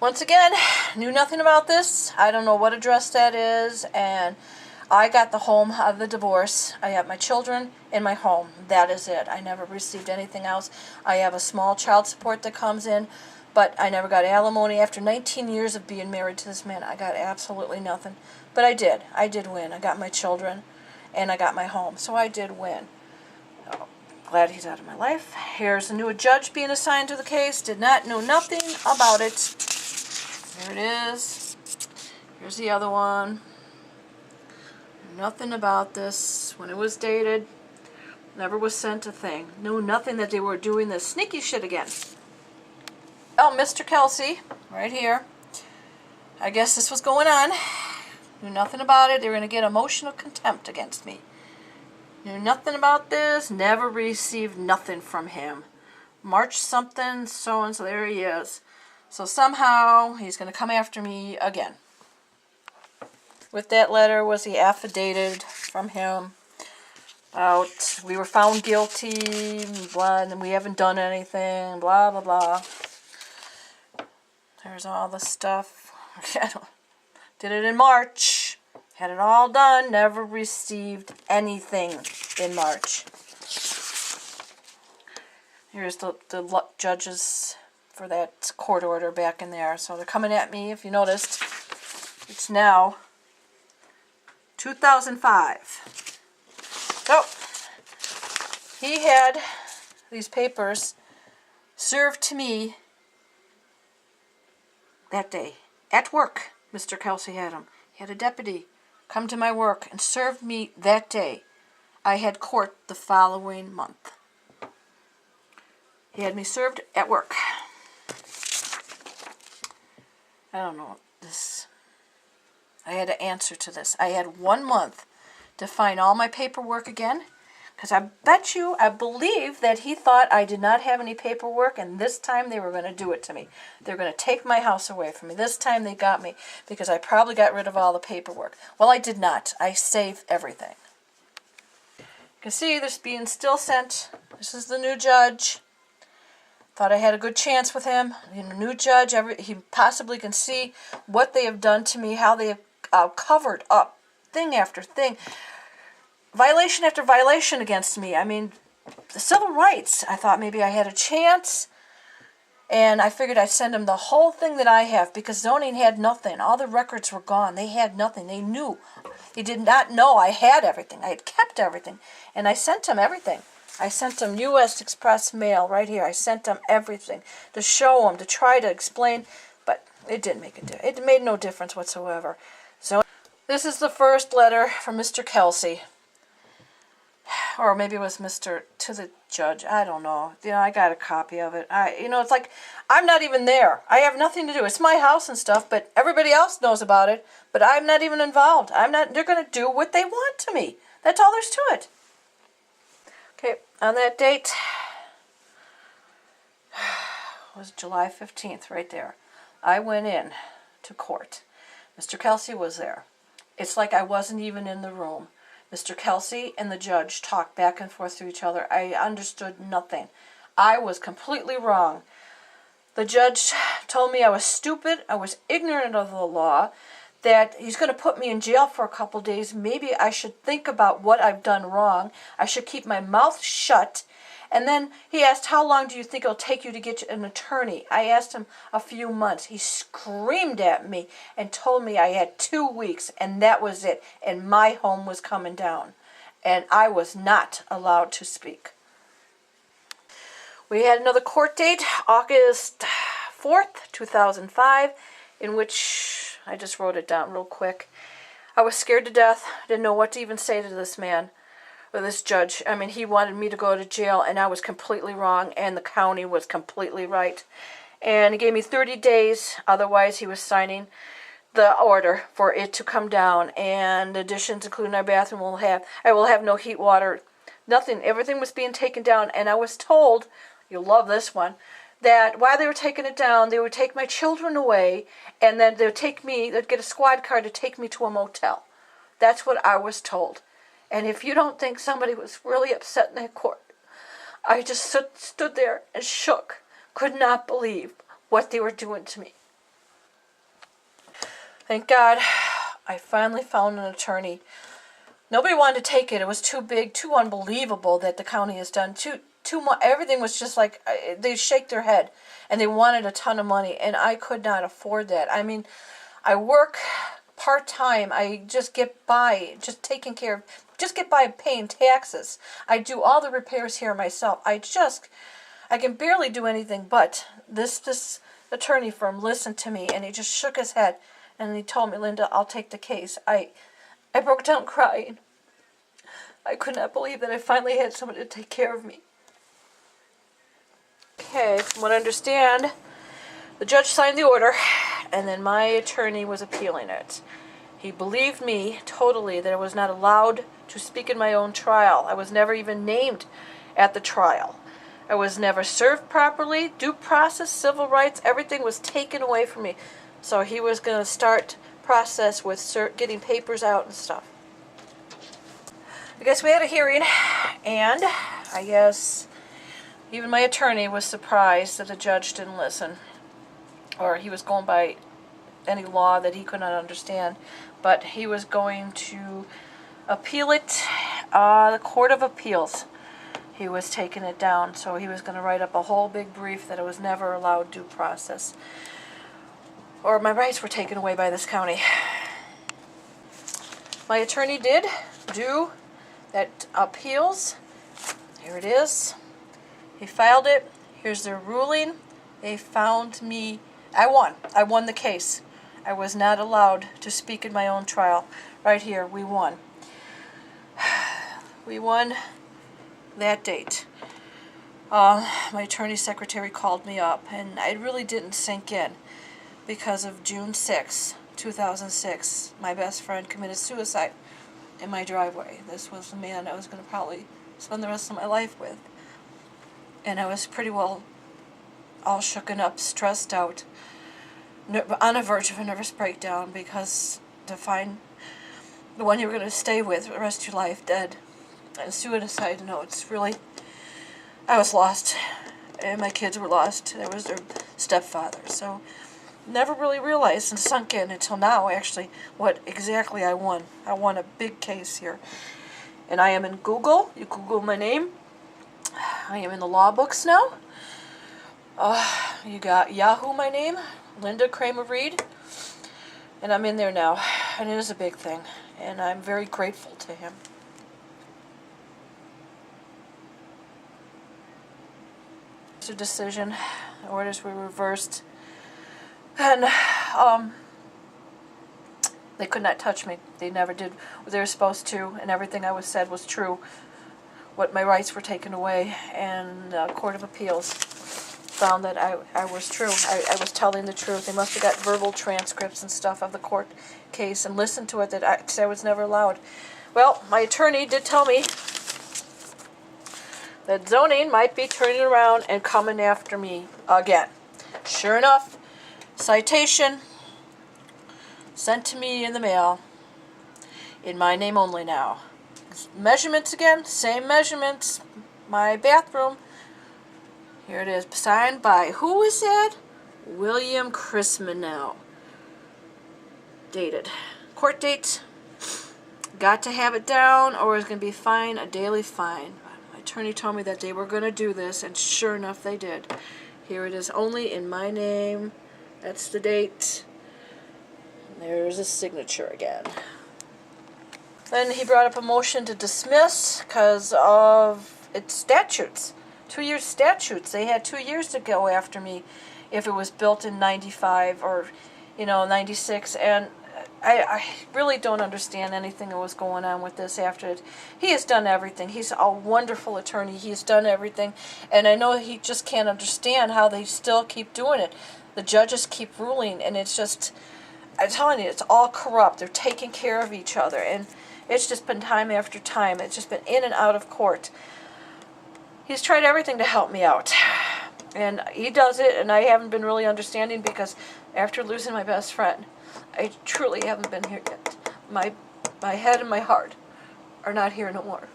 Once again, knew nothing about this. I don't know what address that is, and I got the home of the divorce. I have my children in my home. That is it. I never received anything else. I have a small child support that comes in, but I never got alimony. After 19 years of being married to this man, I got absolutely nothing. But I did. I did win. I got my children, and I got my home. So I did win. Oh, glad he's out of my life. Here's a new judge being assigned to the case. Did not know nothing about it. There it is. Here's the other one. Nothing about this. When it was dated, never was sent a thing. Knew nothing that they were doing this sneaky shit again. Oh, Mr. Kelsey, right here. I guess this was going on. Knew nothing about it. They were going to get emotional contempt against me. Knew nothing about this. Never received nothing from him. March something, so and so. There he is. So somehow he's going to come after me again. With that letter was the affidavit from him about we were found guilty, blah, and we haven't done anything, blah, blah, blah. There's all the stuff. Did it in March. Had it all done. Never received anything in March. Here's the judges for that court order back in there. So they're coming at me, if you noticed. It's now 2005. So, he had these papers served to me that day. At work, Mr. Kelsey had them. He had a deputy come to my work and served me that day. I had court the following month. He had me served at work. I don't know this. I had to answer to this. I had 1 month to find all my paperwork again, because I believe that he thought I did not have any paperwork, and this time they were going to do it to me. They were going to take my house away from me. This time they got me, because I probably got rid of all the paperwork. Well, I did not. I saved everything. You can see this being still sent. This is the new judge. Thought I had a good chance with him. New judge, he possibly can see what they have done to me, how they have covered up thing after thing. Violation after violation against me. I mean, the civil rights. I thought maybe I had a chance. And I figured I'd send him the whole thing that I have, because zoning had nothing. All the records were gone. They had nothing. They knew. He did not know I had everything. I had kept everything. And I sent him everything. I sent him U.S. Express mail right here. I sent him everything to show him, to try to explain, but it didn't make a difference. It made no difference whatsoever. So this is the first letter from Mr. Kelsey. Or maybe it was Mr. to the judge. I don't know. I got a copy of it. It's like I'm not even there. I have nothing to do. It's my house and stuff, but everybody else knows about it, but I'm not even involved. They're going to do what they want to me. That's all there's to it. Okay, on that date was July 15th, right there. I went in to court. Mr. Kelsey was there. It's like I wasn't even in the room. Mr. Kelsey and the judge talked back and forth to each other. I understood nothing. I was completely wrong. The judge told me I was stupid, I was ignorant of the law, that he's going to put me in jail for a couple days. Maybe I should think about what I've done wrong. I should keep my mouth shut. And then he asked, how long do you think it'll take you to get an attorney? I asked him a few months. He screamed at me and told me I had 2 weeks, and that was it. And my home was coming down. And I was not allowed to speak. We had another court date, August 4th, 2005, in which I just wrote it down real quick. I was scared to death. Didn't know what to even say to this man, or this judge. I mean, he wanted me to go to jail, and I was completely wrong, and the county was completely right. And he gave me 30 days. Otherwise, he was signing the order for it to come down. And additions, including our bathroom, I will have no heat, water, nothing. Everything was being taken down, and I was told, you'll love this one, that while they were taking it down, they would take my children away, and then they'd get a squad car to take me to a motel. That's what I was told. And if you don't think somebody was really upset in that court, I just stood there and shook, could not believe what they were doing to me. Thank God I finally found an attorney. Nobody wanted to take it. It was too big, too unbelievable that the county has done. Too much. Everything was just like, they shake their head. And they wanted a ton of money. And I could not afford that. I mean, I work part-time. I just get by, just taking care of, just get by paying taxes. I do all the repairs here myself. I can barely do anything, but this attorney firm listened to me, and he just shook his head, and he told me, Linda, I'll take the case. I broke down crying. I could not believe that I finally had someone to take care of me. Okay, from what I understand, the judge signed the order, and then my attorney was appealing it. He believed me totally that I was not allowed to speak in my own trial. I was never even named at the trial. I was never served properly. Due process, civil rights, everything was taken away from me. So he was going to start process with getting papers out and stuff. I guess we had a hearing, and I guess even my attorney was surprised that the judge didn't listen, or he was going by any law that he could not understand. But he was going to appeal it, the Court of Appeals. He was taking it down, so he was going to write up a whole big brief that I was never allowed due process, or my rights were taken away by this county. My attorney did do that appeals. Here it is. He filed it. Here's their ruling. They found me. I won. I won the case. I was not allowed to speak in my own trial. Right here, we won. We won that date. My attorney secretary called me up, and I really didn't sink in because of June 6, 2006. My best friend committed suicide in my driveway. This was the man I was going to probably spend the rest of my life with. And I was pretty well all shooken up, stressed out, on the verge of a nervous breakdown, because to find the one you're going to stay with for the rest of your life dead and suicide notes, really, I was lost, and my kids were lost. I was their stepfather, so never really realized and sunk in until now, actually, what exactly I won. I won a big case here, and I am in Google. You Google my name. I am in the law books now. You got Yahoo, my name, Linda Kramer Reed, and I'm in there now, and it is a big thing, and I'm very grateful to him. It's a decision. Orders were reversed, and they could not touch me. They never did what they were supposed to, and everything I was said was true. What my rights were taken away, and the Court of Appeals found that I was true. I was telling the truth. They must have got verbal transcripts and stuff of the court case and listened to it that I was never allowed. Well, my attorney did tell me that zoning might be turning around and coming after me again. Sure enough, citation sent to me in the mail, in my name only now. Measurements again, same measurements, my bathroom. Here it is, signed by, who is that? William Chrisman now. Dated. Court date. Got to have it down, or it's going to be fine, a daily fine. My attorney told me that they were going to do this, and sure enough they did. Here it is, only in my name. That's the date. And there's a signature again. Then he brought up a motion to dismiss because of its statutes. 2-year statutes. They had 2 years to go after me if it was built in 95 or, 96. And I really don't understand anything that was going on with this after it. He has done everything. He's a wonderful attorney. He's done everything. And I know he just can't understand how they still keep doing it. The judges keep ruling, and it's just, I'm telling you, it's all corrupt. They're taking care of each other. And it's just been time after time. It's just been in and out of court. He's tried everything to help me out. And he does it, and I haven't been really understanding because after losing my best friend, I truly haven't been here yet. My head and my heart are not here no more.